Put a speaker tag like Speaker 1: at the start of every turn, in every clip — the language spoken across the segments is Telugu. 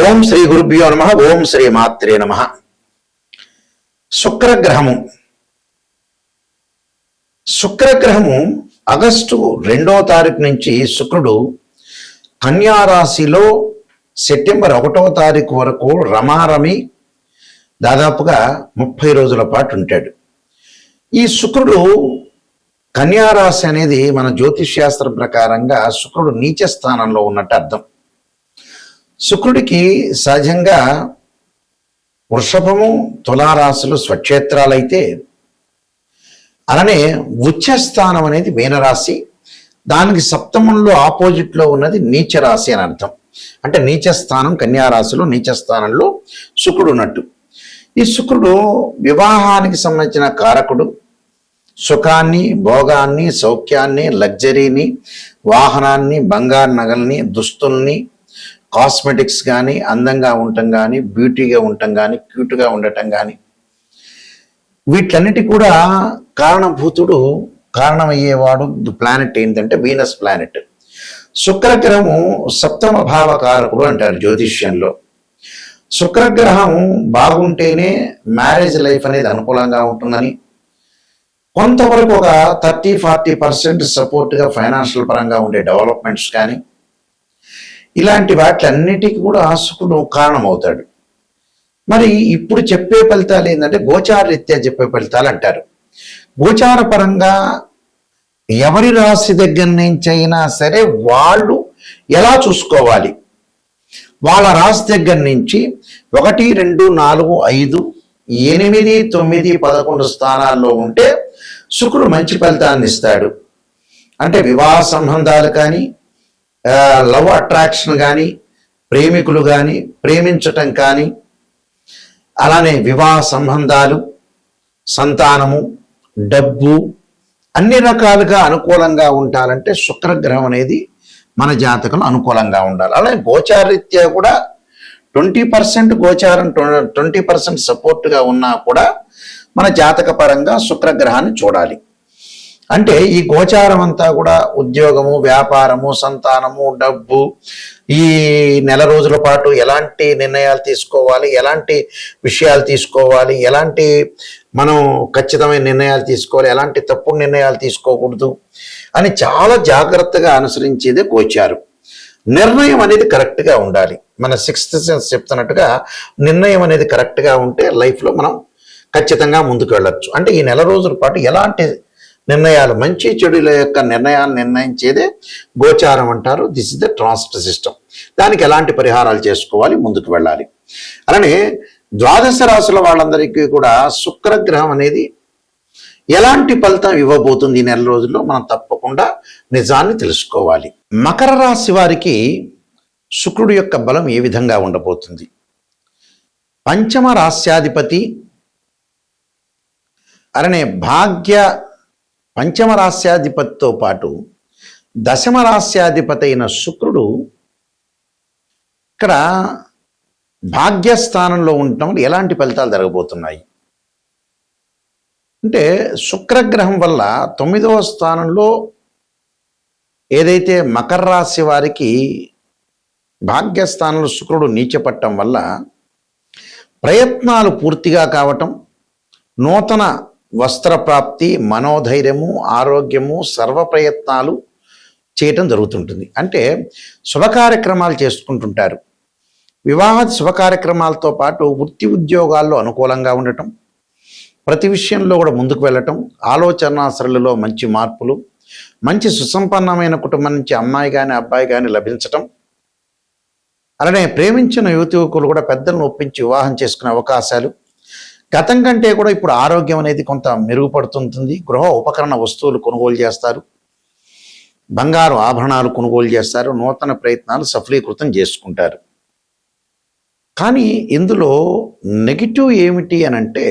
Speaker 1: ఓం శ్రీ గురుభ్యో నమ. ఓం శ్రీ మాత్రే నమ. శుక్రగ్రహము ఆగస్టు 2వ తారీఖు నుంచి శుక్రుడు కన్యా రాశిలో సెప్టెంబర్ 1వ తారీఖు వరకు రమారమి దాదాపుగా 30 రోజుల పాటు ఉంటాడు. ఈ శుక్రుడు కన్యా రాశి అనేది మన జ్యోతిష్ శాస్త్రం ప్రకారంగా శుక్రుడు నీచ స్థానంలో ఉన్నట్టు అర్థం. శుక్రుడికి సహజంగా వృషభము తులారాశులు స్వక్షేత్రాలైతే, అలానే ఉచ్చస్థానం అనేది మీనరాశి, దానికి సప్తమంలో ఆపోజిట్లో ఉన్నది నీచ రాశి అని అర్థం. అంటే నీచస్థానం కన్యారాశిలో నీచస్థానంలో శుక్రుడు ఉన్నట్టు. ఈ శుక్రుడు వివాహానికి సంబంధించిన కారకుడు. సుఖాన్ని, భోగాన్ని, సౌఖ్యాన్ని, లగ్జరీని, వాహనాన్ని, బంగారు నగల్ని, దుస్తుల్ని, కాస్మెటిక్స్ కానీ, అందంగా ఉండటం కానీ, బ్యూటీగా ఉండటం కానీ, క్యూట్గా ఉండటం కానీ, వీటన్నిటి కూడా కారణమయ్యేవాడు ప్లానెట్ ఏంటంటే వీనస్ ప్లానెట్. శుక్రగ్రహము సప్తమ భావకారకుడు అంటారు జ్యోతిష్యంలో. శుక్రగ్రహం బాగుంటేనే మ్యారేజ్ లైఫ్ అనేది అనుకూలంగా ఉంటుందని, కొంతవరకు ఒక 30-40% సపోర్ట్గా ఫైనాన్షియల్ పరంగా ఉండే డెవలప్మెంట్స్ కానీ, ఇలాంటి వాటిలన్నిటికీ కూడా శుక్రుడు కారణమవుతాడు. మరి ఇప్పుడు చెప్పే ఫలితాలు ఏంటంటే గోచార రీత్యా చెప్పే ఫలితాలు అంటారు. గోచార పరంగా ఎవరి రాశి దగ్గర నుంచి అయినా సరే వాళ్ళు ఎలా చూసుకోవాలి, వాళ్ళ రాశి దగ్గర నుంచి 1, 2, 4, 5, 8, 9, 11 స్థానాల్లో ఉంటే శుక్రుడు మంచి ఫలితాన్ని ఇస్తాడు. అంటే వివాహ సంబంధాలు కానీ, లవ్ అట్రాక్షన్ కానీ, ప్రేమికులు కానీ, ప్రేమించటం కానీ, అలానే వివాహ సంబంధాలు, సంతానము, డబ్బు అన్ని రకాలుగా అనుకూలంగా ఉండాలంటే శుక్రగ్రహం అనేది మన జాతకంలో అనుకూలంగా ఉండాలి. అలాగే గోచారరీత్యా కూడా 20% గోచారం 20% సపోర్ట్గా ఉన్నా కూడా మన జాతక పరంగా శుక్రగ్రహాన్ని చూడాలి. అంటే ఈ గోచారం అంతా కూడా ఉద్యోగము, వ్యాపారము, సంతానము, డబ్బు, ఈ నెల రోజుల పాటు ఎలాంటి నిర్ణయాలు తీసుకోవాలి, ఎలాంటి విషయాలు తీసుకోవాలి, ఎలాంటి మనం ఖచ్చితమైన నిర్ణయాలు తీసుకోవాలి, ఎలాంటి తప్పుడు నిర్ణయాలు తీసుకోకూడదు అని చాలా జాగ్రత్తగా అనుసరించేదే గోచారం. నిర్ణయం అనేది కరెక్ట్గా ఉండాలి. మన 6th సెన్స్ చెప్తున్నట్టుగా నిర్ణయం అనేది కరెక్ట్గా ఉంటే లైఫ్లో మనం ఖచ్చితంగా ముందుకు వెళ్ళొచ్చు. అంటే ఈ నెల రోజుల పాటు ఎలాంటి నిర్ణయాలు, మంచి చెడుల యొక్క నిర్ణయాలు నిర్ణయించేదే గోచారం అంటారు. This is the transit system. దానికి ఎలాంటి పరిహారాలు చేసుకోవాలి, ముందుకు వెళ్ళాలి. అలానే ద్వాదశ రాశుల వాళ్ళందరికీ కూడా శుక్రగ్రహం అనేది ఎలాంటి ఫలితం ఇవ్వబోతుంది ఈ నెల రోజుల్లో మనం తప్పకుండా నిజాన్ని తెలుసుకోవాలి. మకర రాశి వారికి శుక్రుడు యొక్క బలం ఏ విధంగా ఉండబోతుంది? పంచమ రాశ్యాధిపతి అలానే పంచమ రాశ్యాధిపతితో పాటు దశమ రాశ్యాధిపతి అయిన శుక్రుడు ఇక్కడ భాగ్యస్థానంలో ఉండటం ఎలాంటి ఫలితాలు జరగబోతున్నాయి అంటే, శుక్రగ్రహం వల్ల 9వ స్థానంలో ఏదైతే మకర రాశి వారికి భాగ్యస్థానంలో శుక్రుడు నీచపట్టడం వల్ల ప్రయత్నాలు పూర్తిగా కావటం, నూతన వస్త్రప్రాప్తి, మనోధైర్యము, ఆరోగ్యము, సర్వ ప్రయత్నాలు చేయటం జరుగుతుంటుంది. అంటే శుభ కార్యక్రమాలు చేసుకుంటుంటారు. వివాహ శుభ కార్యక్రమాలతో పాటు వృత్తి ఉద్యోగాల్లో అనుకూలంగా ఉండటం, ప్రతి విషయంలో కూడా ముందుకు వెళ్ళటం, ఆలోచన సరళిలో మంచి మార్పులు, మంచి సుసంపన్నమైన కుటుంబం నుంచి అమ్మాయి కానీ అబ్బాయి కానీ లభించటం, అలానే ప్రేమించిన యువకులు కూడా పెద్దలను ఒప్పించి వివాహం చేసుకునే అవకాశాలు, గతం కంటే కూడా ఇప్పుడు ఆరోగ్యం అనేది కొంత మెరుగుపడుతుంటుంది. గృహ ఉపకరణ వస్తువులు కొనుగోలు చేస్తారు, బంగారు ఆభరణాలు కొనుగోలు చేస్తారు, నూతన ప్రయత్నాలు సఫలీకృతం చేసుకుంటారు. కానీ ఇందులో నెగిటివ్ ఏమిటి అని అంటే,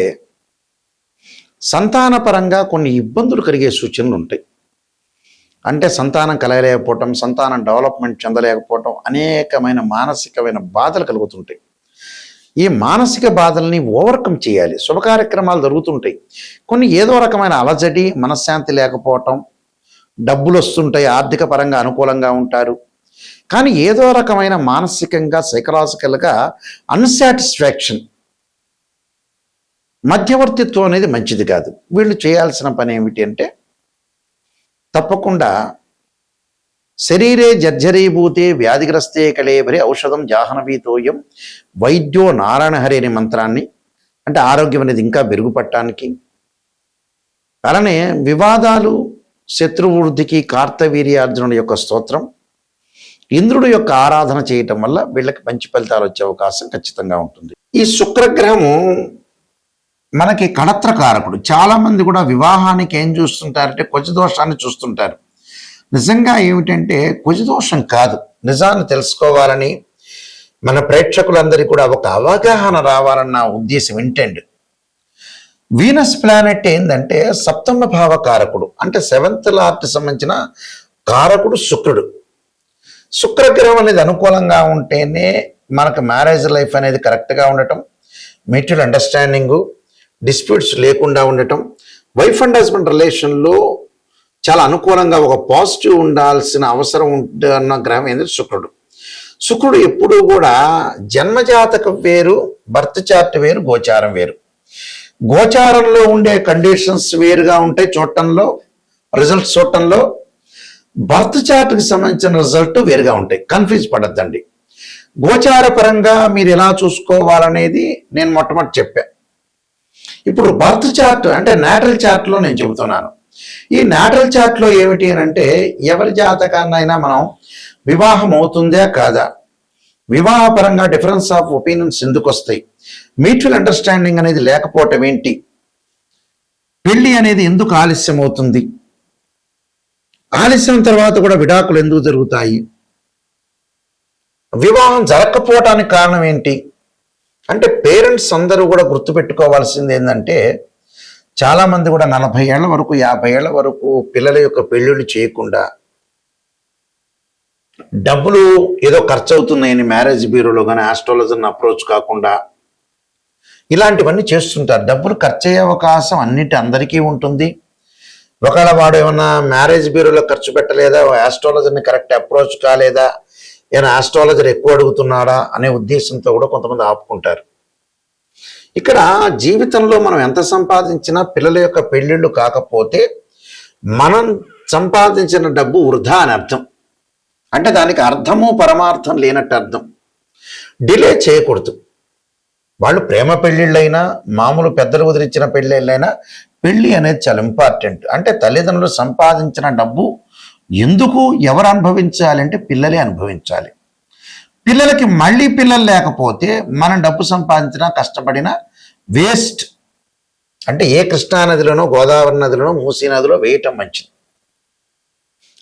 Speaker 1: సంతానపరంగా కొన్ని ఇబ్బందులు కలిగే సూచనలు ఉంటాయి. అంటే సంతానం కలగలేకపోవటం, సంతానం డెవలప్మెంట్ చెందలేకపోవటం, అనేకమైన మానసికమైన బాధలు కలుగుతుంటాయి. ఈ మానసిక బాధల్ని ఓవర్కమ్ చేయాలి. శుభ కార్యక్రమాలు జరుగుతుంటాయి, కొన్ని ఏదో రకమైన అలజడి, మనశ్శాంతి లేకపోవటం, డబ్బులు వస్తుంటాయి, ఆర్థిక పరంగా అనుకూలంగా ఉంటారు, కానీ ఏదో రకమైన మానసికంగా సైకలాజికల్గా అన్సాటిస్ఫాక్షన్, మధ్యవర్తిత్వం అనేది మంచిది కాదు. వీళ్ళు చేయాల్సిన పని ఏమిటి అంటే తప్పకుండా శరీరే జర్జరీభూతే వ్యాధిగ్రస్తే కళేబరి ఔషధం జాహ్నవీతోయం వైద్యో నారాయణహరి అనే మంత్రాన్ని, అంటే ఆరోగ్యం అనేది ఇంకా మెరుగుపడటానికి, అలానే వివాదాలు శత్రువృద్ధికి కార్తవీర్యార్జునుడి యొక్క స్తోత్రం, ఇంద్రుడు యొక్క ఆరాధన చేయటం వల్ల వీళ్ళకి మంచి ఫలితాలు వచ్చే అవకాశం ఖచ్చితంగా ఉంటుంది. ఈ శుక్రగ్రహము మనకి కళత్రకారకుడు. చాలా మంది కూడా వివాహానికి ఏం చూస్తుంటారంటే కుజదోషాన్ని చూస్తుంటారు. నిజంగా ఏమిటంటే కుజదోషం కాదు. నిజాన్ని తెలుసుకోవాలని మన ప్రేక్షకులందరికీ కూడా ఒక అవగాహన రావాలన్న ఉద్దేశం ఇంటెండ్. వీనస్ ప్లానెట్ ఏంటంటే సప్తమ భావ కారకుడు, అంటే 7th లార్డ్కి సంబంధించిన కారకుడు శుక్రుడు. శుక్రగ్రహం అనేది అనుకూలంగా ఉంటేనే మనకు మ్యారేజ్ లైఫ్ అనేది కరెక్ట్గా ఉండటం, మ్యూచువల్ అండర్స్టాండింగు, డిస్ప్యూట్స్ లేకుండా ఉండటం, వైఫ్ అండ్ హస్బెండ్ రిలేషన్లో చాలా అనుకూలంగా ఒక పాజిటివ్ ఉండాల్సిన అవసరం ఉంటున్న గ్రహం ఏంటంటే శుక్రుడు. శుక్రుడు ఎప్పుడూ కూడా జన్మజాతకం వేరు, బర్త్ చార్ట్ వేరు, గోచారం వేరు. గోచారంలో ఉండే కండిషన్స్ వేరుగా ఉంటాయి చూడటంలో, రిజల్ట్స్ చూడటంలో. బర్త్ చార్ట్కి సంబంధించిన రిజల్ట్ వేరుగా ఉంటాయి. కన్ఫ్యూజ్ పడద్దండి. గోచార పరంగా మీరు ఎలా చూసుకోవాలనేది నేను మొట్టమొదటి చెప్పా. ఇప్పుడు బర్త్ చార్ట్ అంటే నాటల్ చార్ట్లో నేను చెబుతున్నాను. ఈ నాటల్ చార్ట్లో ఏమిటి అని అంటే ఎవరి జాతకాన్నైనా మనం వివాహం అవుతుందా కాదా, వివాహపరంగా డిఫరెన్స్ ఆఫ్ ఒపీనియన్స్ ఎందుకు వస్తాయి, మ్యూచువల్ అండర్స్టాండింగ్ అనేది లేకపోవటం ఏంటి, పెళ్లి అనేది ఎందుకు ఆలస్యం అవుతుంది, ఆలస్యం తర్వాత కూడా విడాకులు ఎందుకు జరుగుతాయి, వివాహం జరగకపోవటానికి కారణం ఏంటి అంటే పేరెంట్స్ అందరూ కూడా గుర్తుపెట్టుకోవాల్సింది ఏంటంటే చాలామంది కూడా 40 ఏళ్ల వరకు 50 ఏళ్ల వరకు పిల్లల యొక్క పెళ్ళిళ్ళు చేయకుండా డబ్బులు ఏదో ఖర్చు అవుతున్నాయని మ్యారేజ్ బ్యూరోలో కానీ ఆస్ట్రాలజర్ని అప్రోచ్ కాకుండా ఇలాంటివన్నీ చేస్తుంటారు. డబ్బులు ఖర్చు అయ్యే అవకాశం అందరికీ ఉంటుంది. ఒకవేళ వాడు ఏమన్నా మ్యారేజ్ బ్యూరోలో ఖర్చు పెట్టలేదా, ఆస్ట్రాలజర్ని కరెక్ట్ అప్రోచ్ కాలేదా, ఏమైనా ఆస్ట్రాలజర్ ఎక్కువ అడుగుతున్నాడా అనే ఉద్దేశంతో కూడా కొంతమంది ఆపుకుంటారు. ఇక్కడ జీవితంలో మనం ఎంత సంపాదించినా పిల్లల యొక్క పెళ్ళిళ్ళు కాకపోతే మనం సంపాదించిన డబ్బు వృధా అని అర్థం. అంటే దానికి అర్థము పరమార్థం లేనట్టు అర్థం. డిలే చేయకూడదు. వాళ్ళు ప్రేమ పెళ్ళిళ్ళైనా మామూలు పెద్దలు కుదిరించిన పెళ్ళిళ్ళైనా పెళ్ళి అనేది చాలా ఇంపార్టెంట్. అంటే తల్లిదండ్రులు సంపాదించిన డబ్బు ఎందుకు ఎవరు అనుభవించాలి అంటే పిల్లలే అనుభవించాలి. పిల్లలకి మళ్ళీ పిల్లలు లేకపోతే మనం డబ్బు సంపాదించినా కష్టపడినా వేస్ట్. అంటే ఏ కృష్ణా నదిలోనో గోదావరి నదిలోనో మూసీ నదిలో వేయటం మంచిది.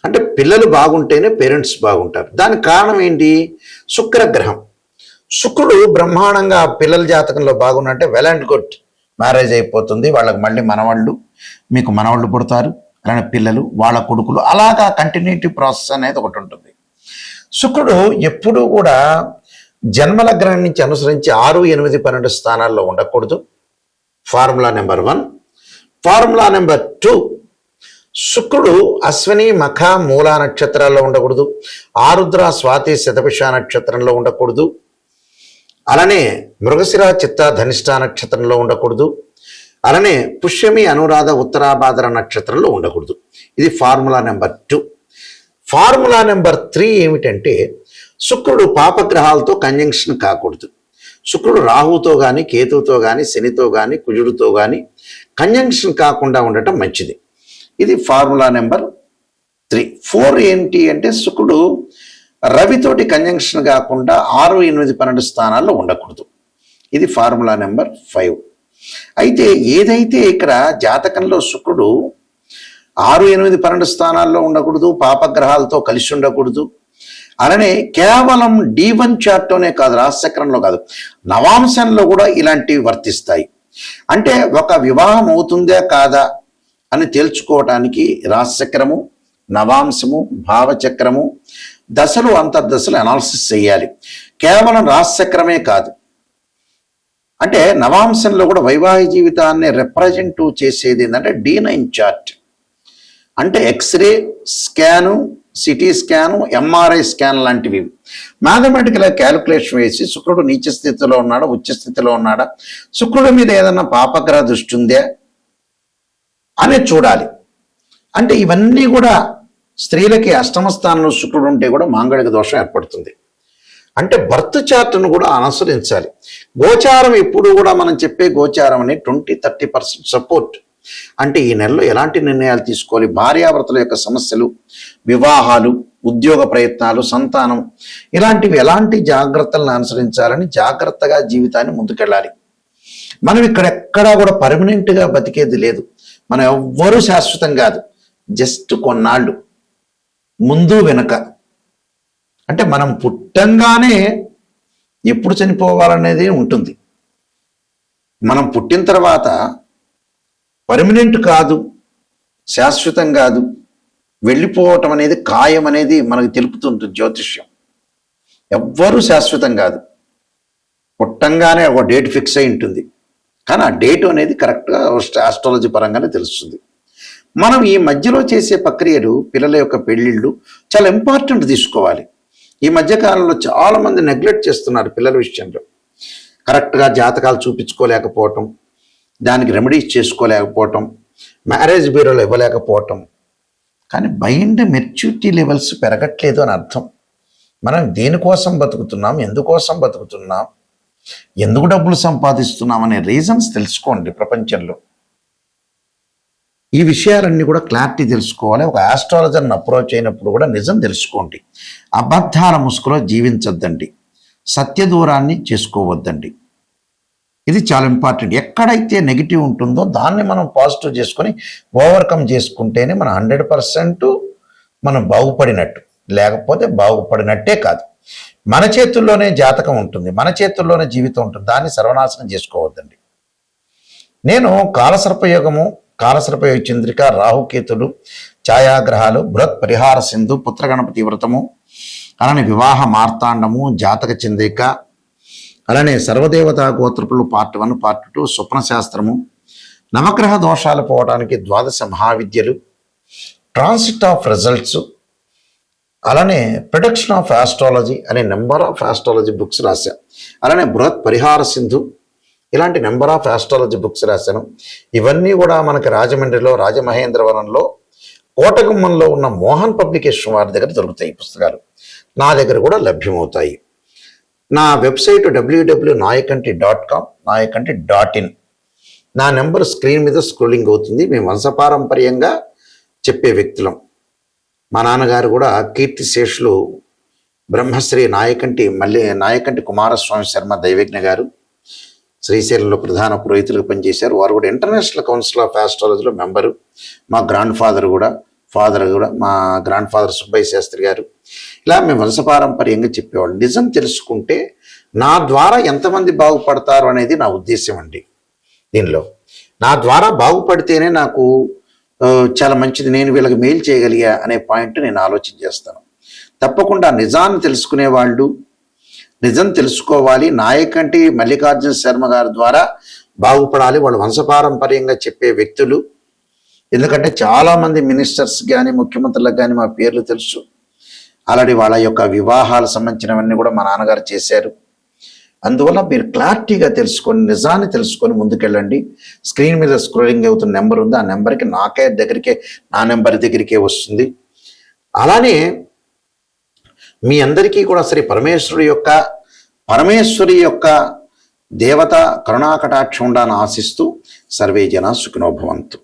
Speaker 1: అంటే పిల్లలు బాగుంటేనే పేరెంట్స్ బాగుంటారు. దానికి కారణం ఏంటి? శుక్రగ్రహం. శుక్రుడు బ్రహ్మాండంగా పిల్లల జాతకంలో బాగున్నట్టే వెల్ అండ్ గుడ్, మ్యారేజ్ అయిపోతుంది, వాళ్ళకి మళ్ళీ మనవాళ్ళు, మీకు మనవాళ్ళు పుడతారు, అలానే పిల్లలు, వాళ్ళ కొడుకులు, అలాగా కంటిన్యూటీ ప్రాసెస్ అనేది ఒకటి ఉంటుంది. శుక్రుడు ఎప్పుడూ కూడా జన్మలగ్నం నుంచి అనుసరించి 6, 8, 12 స్థానాల్లో ఉండకూడదు. Formula number 1. ఫార్ములా నెంబర్ 2, శుక్రుడు అశ్విని మఖ మూల నక్షత్రాల్లో ఉండకూడదు, ఆరుద్ర స్వాతి శతభిష నక్షత్రంలో ఉండకూడదు, అలానే మృగశిర చిత్త ధనిష్ట నక్షత్రంలో ఉండకూడదు, అలానే పుష్యమి అనురాధ ఉత్తరాభాద్ర నక్షత్రంలో ఉండకూడదు. ఇది ఫార్ములా నెంబర్ 2. ఫార్ములా నెంబర్ 3 ఏమిటంటే శుక్రుడు పాపగ్రహాలతో కంజంక్షన్ కాకూడదు. శుక్రుడు రాహుతో కానీ కేతువుతో కానీ శనితో కానీ కుజుడితో కానీ కంజంక్షన్ కాకుండా ఉండటం మంచిది. ఇది ఫార్ములా నెంబర్ 3. 4 ఏంటి అంటే శుక్రుడు రవితోటి కంజంక్షన్ కాకుండా 6, 8, 12 స్థానాల్లో ఉండకూడదు. ఇది ఫార్ములా నెంబర్ 5. అయితే ఏదైతే ఇక్కడ జాతకంలో శుక్రుడు 6, 8, 12 స్థానాల్లో ఉండకూడదు, పాపగ్రహాలతో కలిసి ఉండకూడదు, అలానే కేవలం D1 చార్ట్లోనే కాదు, రాశిచక్రంలో కాదు, నవాంశంలో కూడా ఇలాంటివి వర్తిస్తాయి. అంటే ఒక వివాహం అవుతుందా కాదా అని తేల్చుకోవటానికి రాశిచక్రము, నవాంశము, భావచక్రము, దశలు, అంతర్దశలు అనాలిసిస్ చేయాలి. కేవలం రాశిచక్రమే కాదు, అంటే నవాంశంలో కూడా వైవాహిక జీవితాన్ని రిప్రజెంట్ చేసేది ఏంటంటే D9 చార్ట్. అంటే X-ray, scan, CT scan, MRI scan లాంటివి మ్యాథమెటికల్ క్యాలిక్యులేషన్ వేసి శుక్రుడు నీచ స్థితిలో ఉన్నాడా, ఉచ్చ స్థితిలో ఉన్నాడా, శుక్రుడి మీద ఏదన్నా పాపగ్రహ దృష్టి ఉందే అనేది చూడాలి. అంటే ఇవన్నీ కూడా స్త్రీలకి అష్టమ స్థానంలో శుక్రుడు ఉంటే కూడా మాంగళిక దోషం ఏర్పడుతుంది. అంటే బర్త్ చార్ట్ను కూడా అనుసరించాలి. గోచారం ఎప్పుడు కూడా మనం చెప్పే గోచారం అని 20-30% సపోర్ట్. అంటే ఈ నెలలో ఎలాంటి నిర్ణయాలు తీసుకోవాలి, భార్యాభర్తల యొక్క సమస్యలు, వివాహాలు, ఉద్యోగ ప్రయత్నాలు, సంతానం, ఇలాంటివి ఎలాంటి జాగ్రత్తలను అనుసరించాలని జాగ్రత్తగా జీవితాన్ని ముందుకెళ్ళాలి. మనం ఇక్కడెక్కడా కూడా పర్మనెంట్గా బతికేది లేదు. మనం ఎవ్వరూ శాశ్వతం కాదు, జస్ట్ కొన్నాళ్ళు ముందు వెనక. అంటే మనం పుట్టంగానే ఎప్పుడు చనిపోవాలనేది ఉంటుంది. మనం పుట్టిన తర్వాత పర్మనెంట్ కాదు, శాశ్వతం కాదు, వెళ్ళిపోవటం అనేది ఖాయం అనేది మనకు తెలుపుతుంటుంది జ్యోతిష్యం. ఎవ్వరూ శాశ్వతం కాదు. పుట్టంగానే ఒక డేట్ ఫిక్స్ అయి ఉంటుంది, కానీ ఆ డేట్ అనేది కరెక్ట్గా ఆస్ట్రాలజీ పరంగానే తెలుస్తుంది. మనం ఈ మధ్యలో చేసే ప్రక్రియలు, పిల్లల యొక్క పెళ్ళిళ్ళు చాలా ఇంపార్టెంట్ తీసుకోవాలి. ఈ మధ్యకాలంలో చాలామంది నెగ్లెక్ట్ చేస్తున్నారు పిల్లల విషయంలో. కరెక్ట్గా జాతకాలు చూపించుకోలేకపోవటం, దానికి రెమెడీస్ చేసుకోలేకపోవటం, మ్యారేజ్ బ్యూరోలు ఇవ్వలేకపోవటం. కానీ మైండ్ మెచ్యూరిటీ లెవెల్స్ పెరగట్లేదు అని అర్థం. మనం దేనికోసం బతుకుతున్నాం, ఎందుకోసం బతుకుతున్నాం, ఎందుకు డబ్బులు సంపాదిస్తున్నాం అనే రీజన్స్ తెలుసుకోండి. ప్రపంచంలో ఈ విషయాలన్నీ కూడా క్లారిటీ తెలుసుకోవాలి. ఒక ఆస్ట్రాలజర్ని అప్రోచ్ అయినప్పుడు కూడా నిజం తెలుసుకోండి. అబద్ధాల ముసుగులో జీవించొద్దండి, సత్య దూరాన్ని చేసుకోవద్దండి. ఇది చాలా ఇంపార్టెంట్. ఎక్కడైతే నెగిటివ్ ఉంటుందో దాన్ని మనం పాజిటివ్ చేసుకొని ఓవర్కమ్ చేసుకుంటేనే మనం 100% మనం బాగుపడినట్టు, లేకపోతే బాగుపడినట్టే కాదు. మన చేతుల్లోనే జాతకం ఉంటుంది, మన చేతుల్లోనే జీవితం ఉంటుంది, దాన్ని సర్వనాశనం చేసుకోవద్దండి. నేను కాలసర్పయోగము, కాలసర్పయోగ చంద్రిక, రాహుకేతులు, ఛాయాగ్రహాలు, బృహత్ పరిహార సింధు, పుత్రగణపతి వ్రతము, అలానే వివాహ మార్తాండము, జాతక చంద్రిక, అలానే సర్వదేవతా గోత్రపులు పార్ట్ 1, పార్ట్ 2, స్వప్న శాస్త్రము, నవగ్రహ దోషాలు పోవడానికి 12 మహావిద్యలు, ట్రాన్సిట్ ఆఫ్ రిజల్ట్స్, అలానే ప్రొడక్షన్ ఆఫ్ ఆస్ట్రాలజీ అనే నెంబర్ ఆఫ్ ఆస్ట్రాలజీ బుక్స్ రాశా. అలానే బృహత్ పరిహార సింధు, ఇలాంటి నెంబర్ ఆఫ్ ఆస్ట్రాలజీ బుక్స్ రాశాను. ఇవన్నీ కూడా మనకి రాజమండ్రిలో, రాజమహేంద్రవరంలో, కోటగుమ్మంలో ఉన్న మోహన్ పబ్లికేషన్ వారి దగ్గర దొరుకుతాయి పుస్తకాలు. నా దగ్గర కూడా లభ్యమవుతాయి. నా వెబ్సైట్ www.nayakanti.com, nayakanti.in. నా నెంబర్ స్క్రీన్ మీద స్క్రోలింగ్ అవుతుంది. మేము వంశపారంపర్యంగా చెప్పే వ్యక్తులం. మా నాన్నగారు కూడా కీర్తిశేషులు బ్రహ్మశ్రీ నాయకంటి కుమారస్వామి శర్మ దైవజ్ఞ గారు శ్రీశైలంలో ప్రధాన పురోహితులుగా పనిచేశారు. వారు కూడా ఇంటర్నేషనల్ కౌన్సిల్ ఆఫ్ ఆస్ట్రాలజీలో మెంబరు. మా ఫాదర్ కూడా మా గ్రాండ్ ఫాదర్ సుబ్బయ్య శాస్త్రి గారు. ఇలా మేము వంశపారంపర్యంగా చెప్పేవాళ్ళు. నిజం తెలుసుకుంటే నా ద్వారా ఎంతమంది బాగుపడతారు అనేది నా ఉద్దేశం అండి. దీనిలో నా ద్వారా బాగుపడితేనే నాకు చాలా మంచిది, నేను వీళ్ళకి మేలు చేయగలిగా అనే పాయింట్ నేను ఆలోచన చేస్తాను. తప్పకుండా నిజాన్ని తెలుసుకునే వాళ్ళు నిజం తెలుసుకోవాలి. నాయకంటి మల్లికార్జున శర్మ గారి ద్వారా బాగుపడాలి. వాళ్ళు వంశపారంపర్యంగా చెప్పే వ్యక్తులు. ఎందుకంటే చాలామంది మినిస్టర్స్ కానీ, ముఖ్యమంత్రులకు కానీ మా పేర్లు తెలుసు. ఆల్రెడీ వాళ్ళ యొక్క వివాహాలకు సంబంధించినవన్నీ కూడా మా నాన్నగారు చేశారు. అందువల్ల మీరు క్లారిటీగా తెలుసుకొని, నిజాన్ని తెలుసుకొని ముందుకెళ్ళండి. స్క్రీన్ మీద స్క్రోలింగ్ అవుతున్న నెంబర్ ఉంది, ఆ నెంబర్కి నా నెంబర్ దగ్గరికే వస్తుంది. అలానే మీ అందరికీ కూడా శ్రీ పరమేశ్వరి యొక్క దేవత కరుణాకటాక్షం ఉండాలని ఆశిస్తూ సర్వే జన సుఖినో భవంతు.